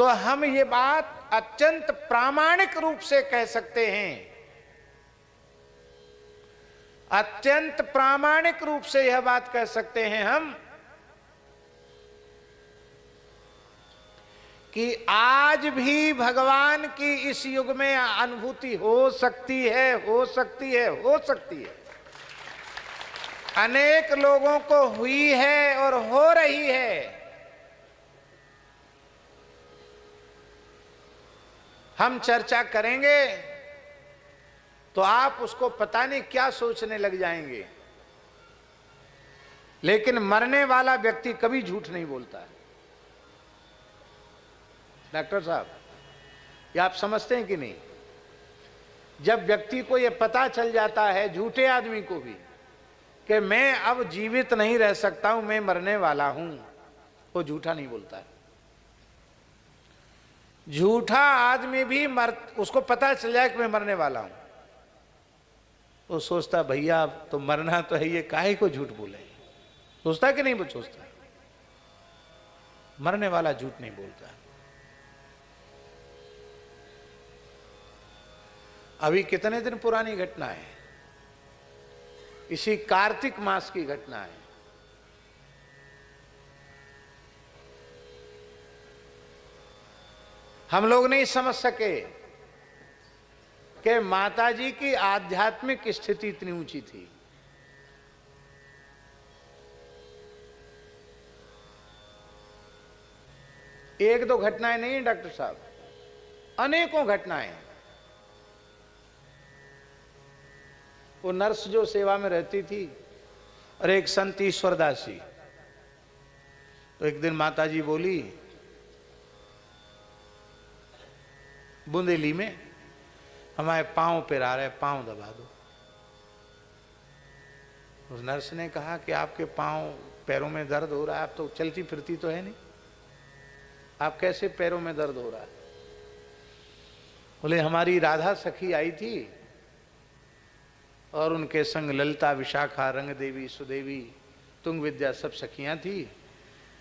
तो हम ये बात अत्यंत प्रामाणिक रूप से कह सकते हैं, अत्यंत प्रामाणिक रूप से यह बात कह सकते हैं हम कि आज भी भगवान की इस युग में अनुभूति हो सकती है, हो सकती है, हो सकती है। अनेक लोगों को हुई है और हो रही है। हम चर्चा करेंगे तो आप उसको पता नहीं क्या सोचने लग जाएंगे, लेकिन मरने वाला व्यक्ति कभी झूठ नहीं बोलता है। डॉक्टर साहब, ये आप समझते हैं कि नहीं? जब व्यक्ति को यह पता चल जाता है, झूठे आदमी को भी, कि मैं अब जीवित नहीं रह सकता हूं, मैं मरने वाला हूं, वो झूठा नहीं बोलता है। झूठा आदमी भी उसको पता चल जाए कि मैं मरने वाला हूं, वो सोचता भैया अब तो मरना तो है, ये काहे को झूठ बोले। सोचता कि नहीं? वो सोचता। मरने वाला झूठ नहीं बोलता। अभी कितने दिन पुरानी घटना है, इसी कार्तिक मास की घटना है। हम लोग नहीं समझ सके कि माताजी की आध्यात्मिक स्थिति इतनी ऊंची थी। एक दो घटनाएं नहीं है डॉक्टर साहब, अनेकों घटनाएं। वो नर्स जो सेवा में रहती थी और एक संत ईश्वरदासी, तो एक दिन माताजी बोली बुंदेली में, हमारे पांव पिरा रहे, पांव दबा दो। उस नर्स ने कहा कि आपके पांव पैरों में दर्द हो रहा है, आप तो चलती फिरती तो है नहीं, आप कैसे पैरों में दर्द हो रहा है? बोले हमारी राधा सखी आई थी और उनके संग ललिता, विशाखा, रंग देवी, सुदेवी, तुंग विद्या सब सखियां थी।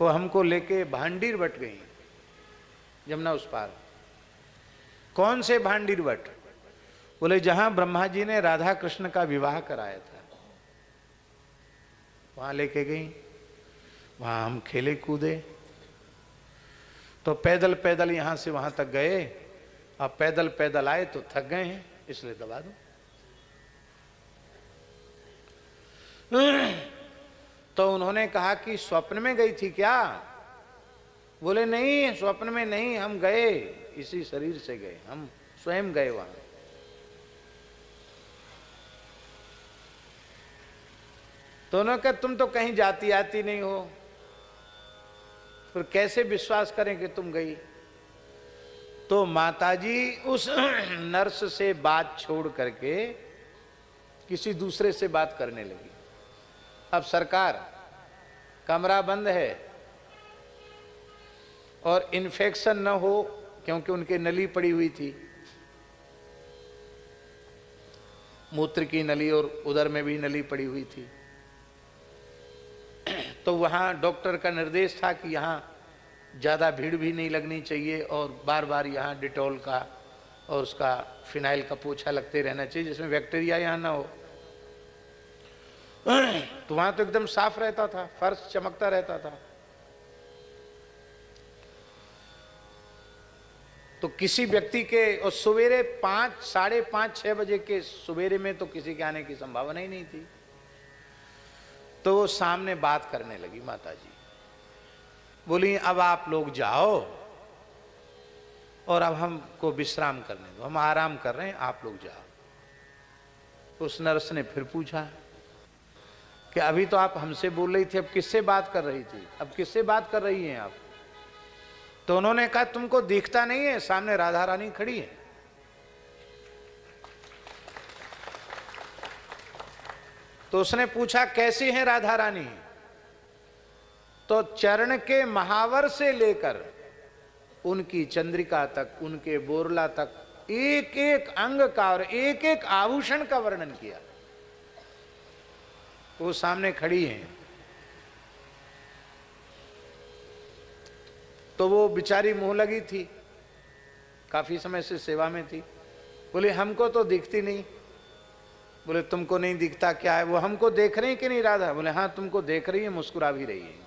वो हमको लेके भांडीर बट गई, जमुना उस पार। कौन से भांडीर बट? बोले जहां ब्रह्मा जी ने राधा कृष्ण का विवाह कराया था, वहां लेके गई। वहां हम खेले कूदे, तो पैदल पैदल यहां से वहां तक गए। अब पैदल पैदल आए तो थक गए हैं, इसलिए दबा दो। तो उन्होंने कहा कि स्वप्न में गई थी क्या? बोले नहीं, स्वप्न में नहीं, हम गए, इसी शरीर से गए, हम स्वयं गए वहां। तो उन्होंने कहा तुम तो कहीं जाती आती नहीं हो, फिर कैसे विश्वास करें कि तुम गई? तो माताजी उस नर्स से बात छोड़ करके किसी दूसरे से बात करने लगी। अब सरकार, कमरा बंद है और इन्फेक्शन न हो, क्योंकि उनके नली पड़ी हुई थी, मूत्र की नली और उदर में भी नली पड़ी हुई थी। तो वहाँ डॉक्टर का निर्देश था कि यहाँ ज़्यादा भीड़ भी नहीं लगनी चाहिए और बार बार यहाँ डिटॉल का और उसका फिनाइल का पोछा लगते रहना चाहिए, जिसमें बैक्टीरिया यहाँ ना हो। तो वहाँ तो एकदम साफ रहता था, फर्श चमकता रहता था। तो किसी व्यक्ति के, और सवेरे 5, 5:30, 6 बजे के सवेरे में तो किसी के आने की संभावना ही नहीं थी। तो वो सामने बात करने लगी माताजी। बोली अब आप लोग जाओ और अब हमको विश्राम करने दो, हम आराम कर रहे हैं, आप लोग जाओ। उस नर्स ने फिर पूछा कि अभी तो आप हमसे बोल रही थी, अब किससे बात कर रही थी? अब किससे बात कर रही हैं आप? तो उन्होंने कहा तुमको दिखता नहीं है, सामने राधा रानी खड़ी है। तो उसने पूछा कैसी है राधा रानी? तो चरण के महावर से लेकर उनकी चंद्रिका तक, उनके बोरला तक, एक एक अंग का और एक एक आभूषण का वर्णन किया। वो सामने खड़ी हैं। तो वो बेचारी मुंह लगी थी, काफी समय से सेवा में थी। बोले हमको तो दिखती नहीं। बोले तुमको नहीं दिखता क्या है? वो हमको देख रही कि नहीं राधा? बोले हाँ तुमको देख रही है, मुस्कुरा भी रही है।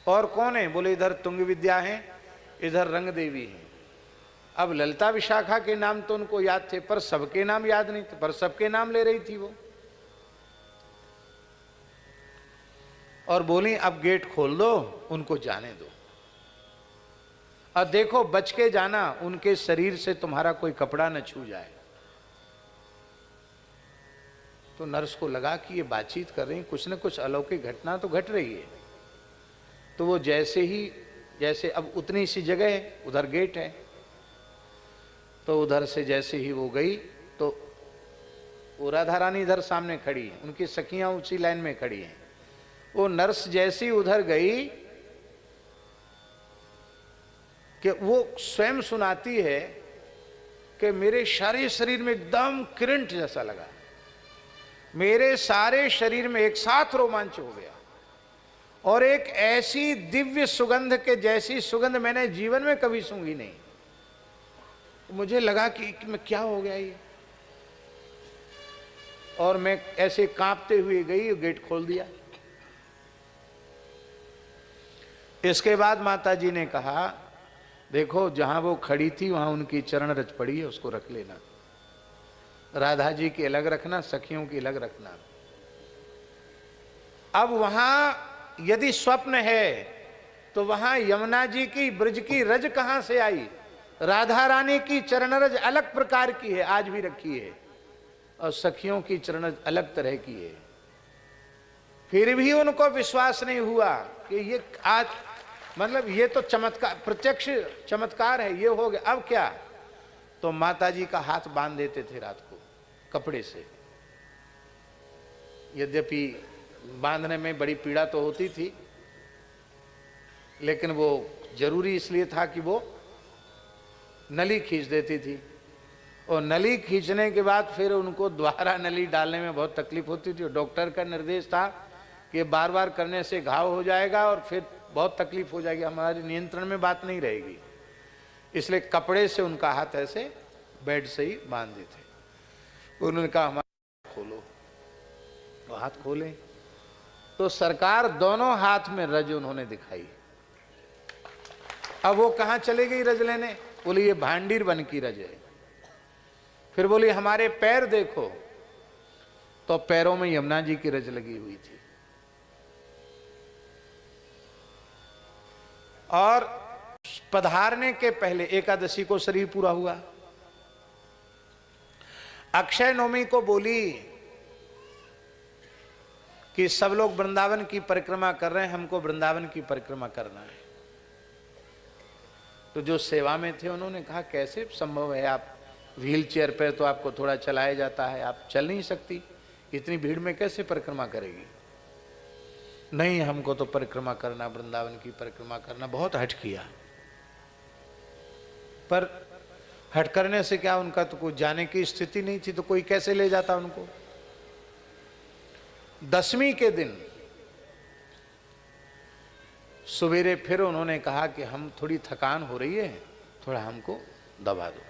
और कौन है? बोले इधर तुंग विद्या है, इधर रंग देवी है। अब ललिता विशाखा के नाम तो उनको याद थे, पर सबके नाम याद नहीं थे, पर सबके नाम ले रही थी वो। और बोली अब गेट खोल दो, उनको जाने दो, और देखो बच के जाना, उनके शरीर से तुम्हारा कोई कपड़ा न छू जाए। तो नर्स को लगा कि ये बातचीत कर रही, कुछ न कुछ अलौकिक घटना तो घट रही है। तो वो जैसे अब उतनी सी जगह है, उधर गेट है, तो उधर से जैसे ही वो गई तो वो राधा रानी इधर सामने खड़ी है, उनकी सखियां ऊंची लाइन में खड़ी हैं। वो नर्स जैसी उधर गई कि वो स्वयं सुनाती है कि मेरे सारे शरीर में एकदम करंट जैसा लगा, मेरे सारे शरीर में एक साथ रोमांच हो गया, और एक ऐसी दिव्य सुगंध के जैसी सुगंध मैंने जीवन में कभी सूंघी नहीं। मुझे लगा कि मैं क्या हो गया ये, और मैं ऐसे कांपते हुए गई, गेट खोल दिया। इसके बाद माता जी ने कहा देखो जहां वो खड़ी थी वहां उनकी चरण रज पड़ी है, उसको रख लेना। राधा जी की अलग रखना, सखियों की अलग रखना। अब वहां यदि स्वप्न है तो वहां यमुना जी की ब्रज की रज कहां से आई? राधा रानी की चरण रज अलग प्रकार की है, आज भी रखी है, और सखियों की चरण रज अलग तरह की है। फिर भी उनको विश्वास नहीं हुआ कि ये आज मतलब ये तो चमत्कार, प्रत्यक्ष चमत्कार है, ये हो गया। अब क्या? तो माता जी का हाथ बांध देते थे रात को कपड़े से। यद्यपि बांधने में बड़ी पीड़ा तो होती थी, लेकिन वो जरूरी इसलिए था कि वो नली खींच देती थी, और नली खींचने के बाद फिर उनको दोबारा नली डालने में बहुत तकलीफ होती थी। डॉक्टर का निर्देश था कि बार बार करने से घाव हो जाएगा और फिर बहुत तकलीफ हो जाएगी, हमारे नियंत्रण में बात नहीं रहेगी। इसलिए कपड़े से उनका हाथ ऐसे बेड से ही बांध देते। उन्होंने कहा हमारा खोलो, तो हाथ खोले तो सरकार दोनों हाथ में रज उन्होंने दिखाई। अब वो कहां चले गई रज लेने? बोली ये भांडीर वन की रज है। फिर बोली हमारे पैर देखो, तो पैरों में यमुना जी की रज लगी हुई थी। और पधारने के पहले एकादशी को शरीर पूरा हुआ। अक्षय नवमी को बोली कि सब लोग वृंदावन की परिक्रमा कर रहे हैं, हमको वृंदावन की परिक्रमा करना है। तो जो सेवा में थे उन्होंने कहा कैसे संभव है, आप व्हील चेयर पर तो आपको थोड़ा चलाया जाता है, आप चल नहीं सकती, इतनी भीड़ में कैसे परिक्रमा करेगी? नहीं हमको तो परिक्रमा करना, वृंदावन की परिक्रमा करना। बहुत हठ किया, पर हट करने से क्या, उनका तो कोई जाने की स्थिति नहीं थी, तो कोई कैसे ले जाता उनको। दशमी के दिन सवेरे फिर उन्होंने कहा कि हम थोड़ी थकान हो रही है, थोड़ा हमको दबा दो।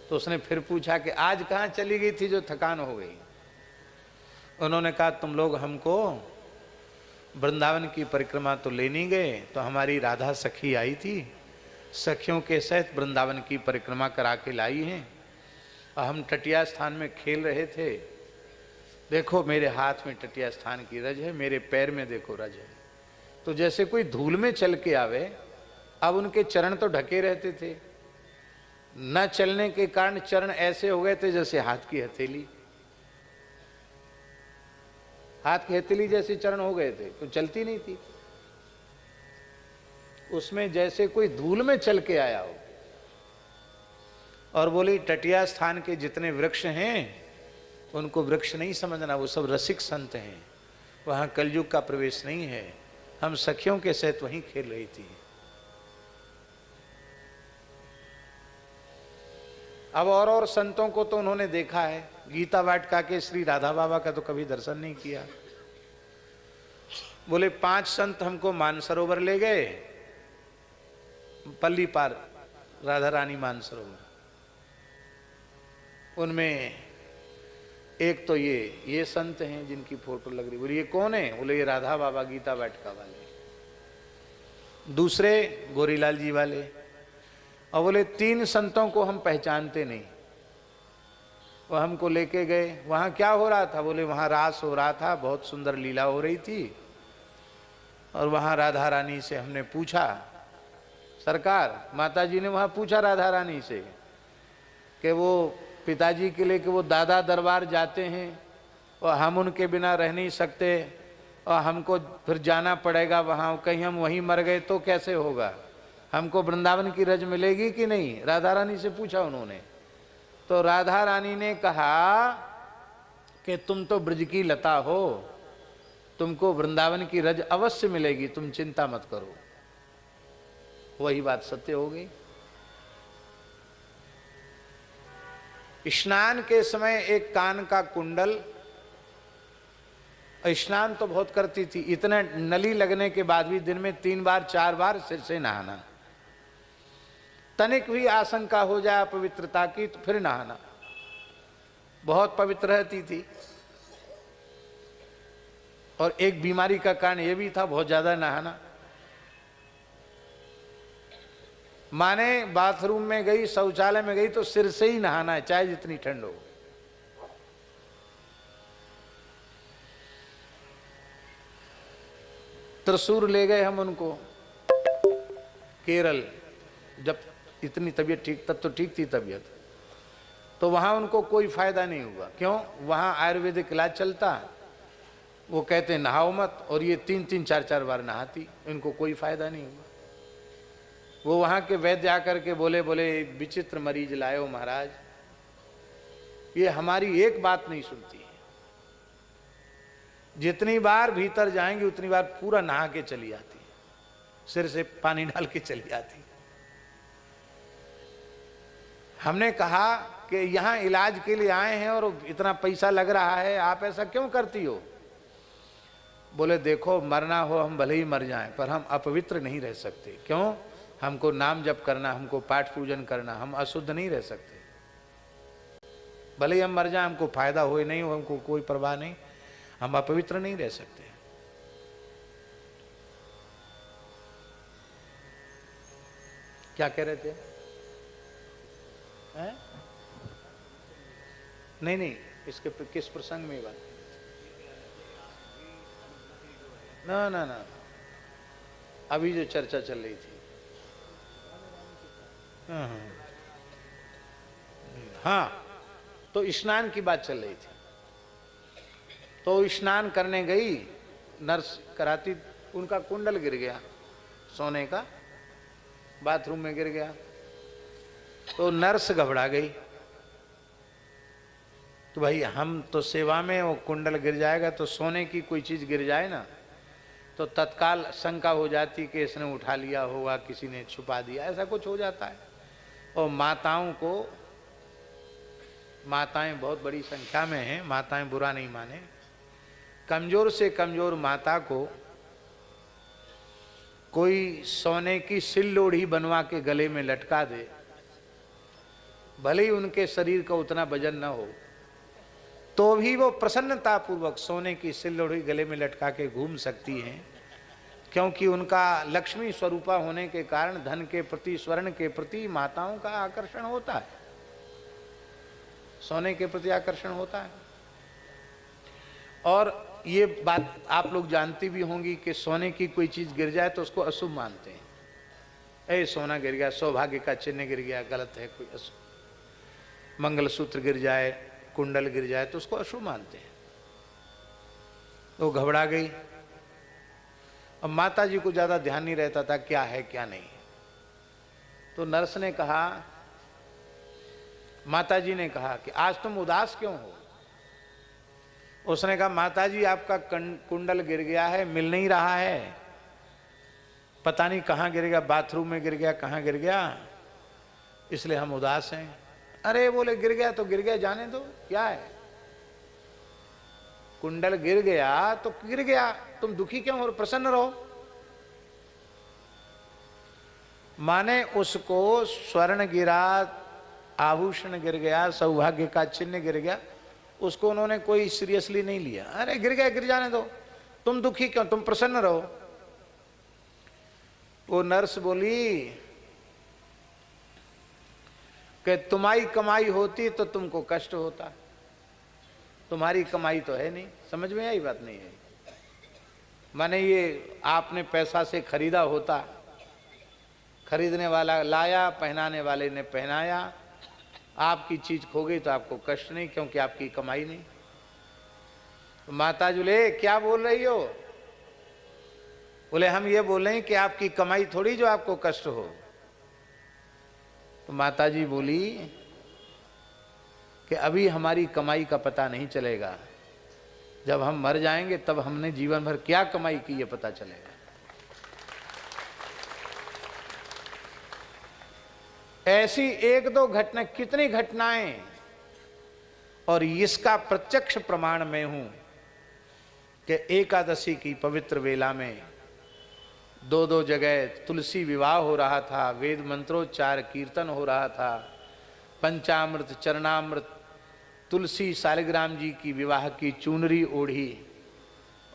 तो उसने फिर पूछा कि आज कहाँ चली गई थी जो थकान हो गई? उन्होंने कहा तुम लोग हमको वृंदावन की परिक्रमा तो ले नहीं गए, तो हमारी राधा सखी आई थी, सखियों के सहित वृंदावन की परिक्रमा करा के लाई हैं, और हम टटिया स्थान में खेल रहे थे। देखो मेरे हाथ में टटिया स्थान की रज है, मेरे पैर में देखो रज है। तो जैसे कोई धूल में चल के आवे। अब उनके चरण तो ढके रहते थे, न चलने के कारण चरण ऐसे हो गए थे जैसे हाथ की हथेली, हाथ की हथेली जैसे चरण हो गए थे, तो चलती नहीं थी। उसमें जैसे कोई धूल में चल के आया हो। और बोली टटिया स्थान के जितने वृक्ष हैं उनको वृक्ष नहीं समझना, वो सब रसिक संत हैं, वहां कलयुग का प्रवेश नहीं है। हम सखियों के सहित वहीं खेल रही थी। अब और संतों को तो उन्होंने देखा है, गीता वाटिका के श्री राधा बाबा का तो कभी दर्शन नहीं किया। बोले 5 संत हमको मानसरोवर ले गए, पल्ली पार राधा रानी मानसरोवर, उनमें एक तो ये संत हैं जिनकी फोटो लग रही। बोले ये कौन है? बोले ये राधा बाबा गीता बैठका वाले। दूसरे गोरीलाल जी वाले। और बोले 3 संतों को हम पहचानते नहीं। वो हमको लेके गए। वहाँ क्या हो रहा था? बोले वहाँ रास हो रहा था, बहुत सुंदर लीला हो रही थी। और वहाँ राधा रानी से हमने पूछा, सरकार माता जी ने वहाँ पूछा राधा रानी से कि वो पिताजी के लिए कि वो दादा दरबार जाते हैं और हम उनके बिना रह नहीं सकते और हमको फिर जाना पड़ेगा वहाँ, कहीं हम वहीं मर गए तो कैसे होगा? हमको वृंदावन की रज मिलेगी कि नहीं? राधा रानी से पूछा उन्होंने। तो राधा रानी ने कहा कि तुम तो ब्रज की लता हो, तुमको वृंदावन की रज अवश्य मिलेगी, तुम चिंता मत करो। वही बात सत्य हो गई। स्नान के समय एक कान का कुंडल, स्नान तो बहुत करती थी, इतने नली लगने के बाद भी दिन में 3 बार 4 बार सिर से नहाना। तनिक भी आशंका हो जाए पवित्रता की तो फिर नहाना। बहुत पवित्र रहती थी। और एक बीमारी का कारण यह भी था बहुत ज्यादा नहाना। माने बाथरूम में गई, शौचालय में गई तो सिर से ही नहाना है, चाहे जितनी ठंड हो। त्रिशूर ले गए हम उनको केरल, जब इतनी तबीयत ठीक, तब तो ठीक थी तबीयत, तो वहां उनको कोई फायदा नहीं हुआ। क्यों? वहां आयुर्वेदिक इलाज चलता, वो कहते नहाओ मत, और ये 3-3 4-4 बार नहाती, इनको कोई फायदा नहीं हुआ। वो वहां के वैद्य आकर के बोले विचित्र मरीज लायो महाराज, ये हमारी एक बात नहीं सुनती है। जितनी बार भीतर जाएंगे उतनी बार पूरा नहा के चली आती है, सिर से पानी डाल के चली आती है। हमने कहा कि यहां इलाज के लिए आए हैं और इतना पैसा लग रहा है, आप ऐसा क्यों करती हो? बोले देखो मरना हो हम भले ही मर जाएं, पर हम अपवित्र नहीं रह सकते। क्यों? हमको नाम जप करना, हमको पाठ पूजन करना, हम अशुद्ध नहीं रह सकते। भले ही हम मर जाएं, हमको फायदा हो नहीं हो, हमको कोई परवाह नहीं, हम अपवित्र नहीं रह सकते। क्या कह रहे थे? हैं? नहीं, इसके किस प्रसंग में बात? ना, अभी जो चर्चा चल रही थी। हाँ, तो स्नान की बात चल रही थी। तो स्नान करने गई, नर्स कराती, उनका कुंडल गिर गया सोने का, बाथरूम में गिर गया। तो नर्स घबरा गई तो भाई हम तो सेवा में, वो कुंडल गिर जाएगा तो सोने की कोई चीज गिर जाए ना, तो तत्काल शंका हो जाती कि इसने उठा लिया होगा, किसी ने छुपा दिया, ऐसा कुछ हो जाता है। और माताओं को, माताएं बहुत बड़ी संख्या में हैं, माताएं बुरा नहीं माने, कमजोर से कमजोर माता को कोई सोने की सिल्लोड़ी बनवा के गले में लटका दे, भले ही उनके शरीर का उतना वजन न हो, तो भी वो प्रसन्नता पूर्वक सोने की सिल्लोड़ी गले में लटका के घूम सकती हैं, क्योंकि उनका लक्ष्मी स्वरूपा होने के कारण धन के प्रति, स्वर्ण के प्रति माताओं का आकर्षण होता है, सोने के प्रति आकर्षण होता है। और ये बात आप लोग जानती भी होंगी कि सोने की कोई चीज गिर जाए तो उसको अशुभ मानते हैं। ए सोना गिर गया, सौभाग्य का चिन्ह गिर गया, गलत है, कोई अशुभ। मंगलसूत्र गिर जाए, कुंडल गिर जाए तो उसको अशुभ मानते हैं। तो घबरा गई। अब माता जी को ज्यादा ध्यान नहीं रहता था क्या है क्या नहीं। तो नर्स ने कहा, माता जी ने कहा कि आज तुम उदास क्यों हो? उसने कहा माता जी आपका कुंडल गिर गया है, मिल नहीं रहा है, पता नहीं कहाँ गिर गया, बाथरूम में गिर गया, कहाँ गिर गया, इसलिए हम उदास हैं। अरे बोले गिर गया तो गिर गया, जाने दो, क्या है, कुंडल गिर गया तो गिर गया, तुम दुखी क्यों हो, प्रसन्न रहो। माने उसको स्वर्ण गिरा, आभूषण गिर गया, सौभाग्य का चिन्ह गिर गया, उसको उन्होंने कोई सीरियसली नहीं लिया। अरे गिर गया, गिर जाने दो, तुम दुखी क्यों, तुम प्रसन्न रहो। वो नर्स बोली कि तुम्हारी कमाई होती तो तुमको कष्ट होता, तुम्हारी कमाई तो है नहीं। समझ में आई बात? नहीं है। माने ये आपने पैसा से खरीदा होता, खरीदने वाला लाया, पहनाने वाले ने पहनाया, आपकी चीज खो गई तो आपको कष्ट नहीं, क्योंकि आपकी कमाई नहीं। तो माता जुले क्या बोल रही हो? बोले हम ये बोल रहे हैं कि आपकी कमाई थोड़ी जो आपको कष्ट हो। तो माता जी बोली कि अभी हमारी कमाई का पता नहीं चलेगा, जब हम मर जाएंगे तब हमने जीवन भर क्या कमाई की ये पता चलेगा। ऐसी एक दो घटना, कितनी घटनाएं, और इसका प्रत्यक्ष प्रमाण मैं हूं कि एकादशी की पवित्र वेला में दो दो जगह तुलसी विवाह हो रहा था, वेद मंत्रोच्चार कीर्तन हो रहा था, पंचामृत चरणामृत, तुलसी शालिग्राम जी की विवाह की चुनरी ओढ़ी,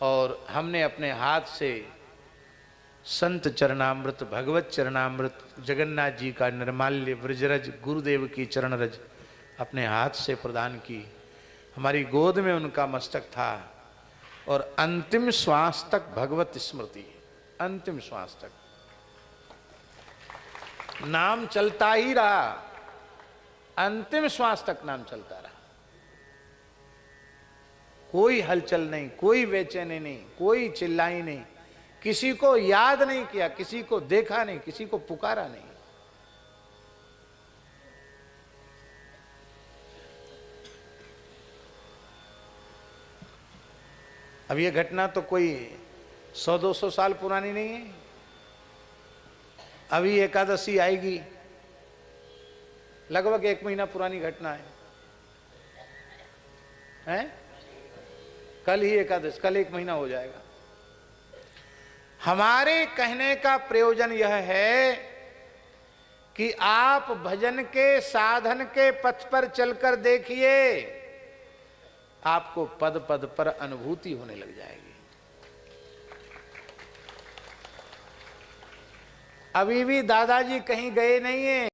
और हमने अपने हाथ से संत चरणामृत, भगवत चरणामृत, जगन्नाथ जी का निर्माल्य ब्रजरज, गुरुदेव की चरणरज अपने हाथ से प्रदान की। हमारी गोद में उनका मस्तक था, और अंतिम श्वास तक भगवत स्मृति, अंतिम श्वास तक नाम चलता ही रहा, अंतिम श्वास तक नाम चलता रहा। कोई हलचल नहीं, कोई बेचैनी नहीं, कोई चिल्लाई नहीं, किसी को याद नहीं किया, किसी को देखा नहीं, किसी को पुकारा नहीं। अब ये घटना तो कोई 100-200 साल पुरानी नहीं है। अभी एकादशी आएगी, लगभग 1 महीना पुरानी घटना है, हैं? कल ही एकादशी, कल 1 महीना हो जाएगा। हमारे कहने का प्रयोजन यह है कि आप भजन के साधन के पथ पर चलकर देखिए, आपको पद पद पर अनुभूति होने लग जाएगी। अभी भी दादाजी कहीं गए नहीं है।